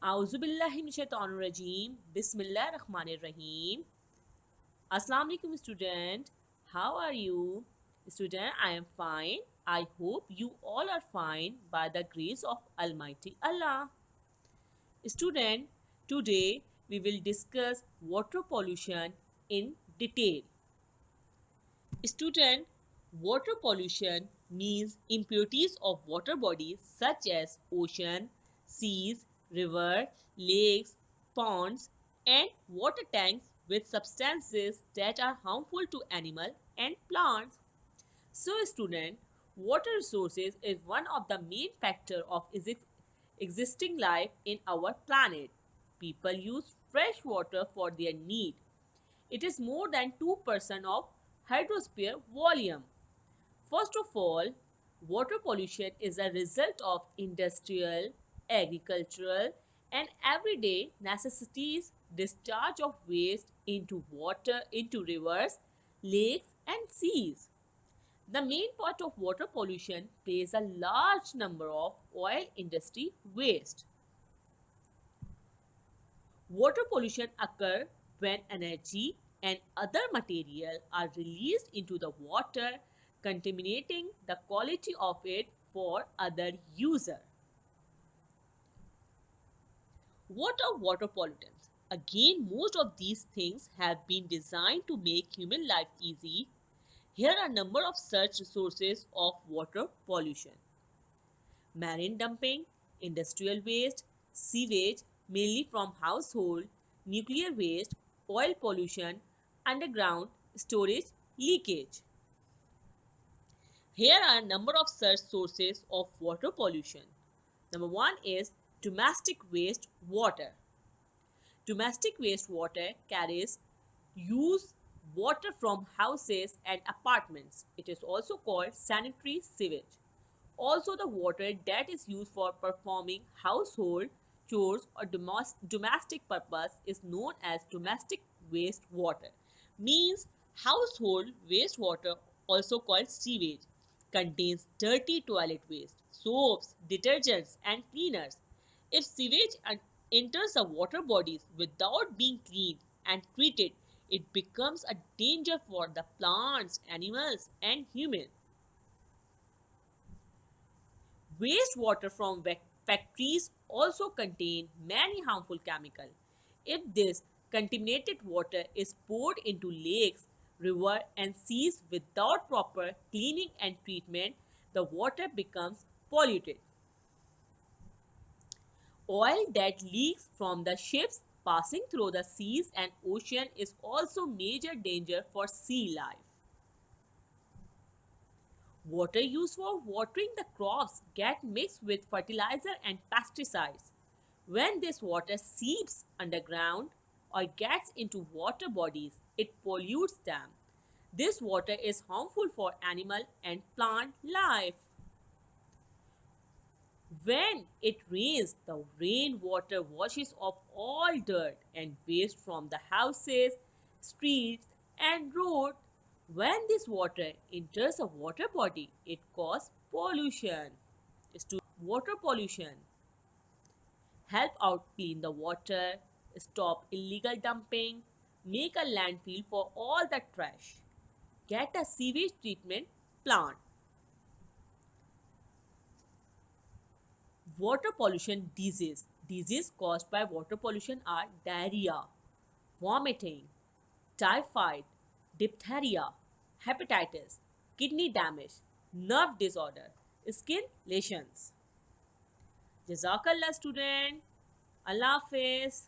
Auzubillahiminash-shaytanir-rajim. Bismillahir-rahmanir-rahim. Assalamu alaikum student. How are you? Student, I am fine. I hope you all are fine by the grace of Almighty Allah. Student, today we will discuss water pollution in detail. Student, water pollution means impurities of water bodies such as ocean, seas, river, lakes, ponds, and water tanks with substances that are harmful to animal and plants. So, student, water resources is one of the main factor of existing life in our planet. People use fresh water for their need. It is more than 2% of hydrosphere volume. First of all, water pollution is a result of industrial, agricultural, and everyday necessities discharge of waste into water into rivers, lakes, and seas. The main part of water pollution plays a large number of oil industry waste. Water pollution occurs when energy and other material are released into the water, contaminating the quality of it for other user. What are water pollutants? Again, most of these things have been designed to make human life easy. Here are a number of such sources of water pollution: marine dumping, industrial waste, sewage, mainly from household, nuclear waste, oil pollution, underground storage, leakage. Here are a number of such sources of water pollution. Number one is domestic waste water. Domestic wastewater carries use water from houses and apartments. It is also called sanitary sewage. Also, the water that is used for performing household chores or domestic purpose is known as domestic wastewater. Means household wastewater, also called sewage, contains dirty toilet waste, soaps, detergents, and cleaners. If sewage enters the water bodies without being cleaned and treated, it becomes a danger for the plants, animals, and humans. Wastewater from factories also contain many harmful chemicals. If this contaminated water is poured into lakes, rivers, and seas without proper cleaning and treatment, the water becomes polluted. Oil that leaks from the ships passing through the seas and ocean is also major danger for sea life. Water used for watering the crops get mixed with fertilizer and pesticides. When this water seeps underground or gets into water bodies, it pollutes them. This water is harmful for animal and plant life. When it rains, the rainwater washes off all dirt and waste from the houses, streets, and roads. When this water enters a water body, it causes pollution. Water pollution. Help out clean the water, stop illegal dumping, make a landfill for all the trash, get a sewage treatment plant. Water pollution disease. Diseases caused by water pollution are diarrhea, vomiting, typhoid, diphtheria, hepatitis, kidney damage, nerve disorder, skin lesions. Jazakallah student. Allah Hafiz.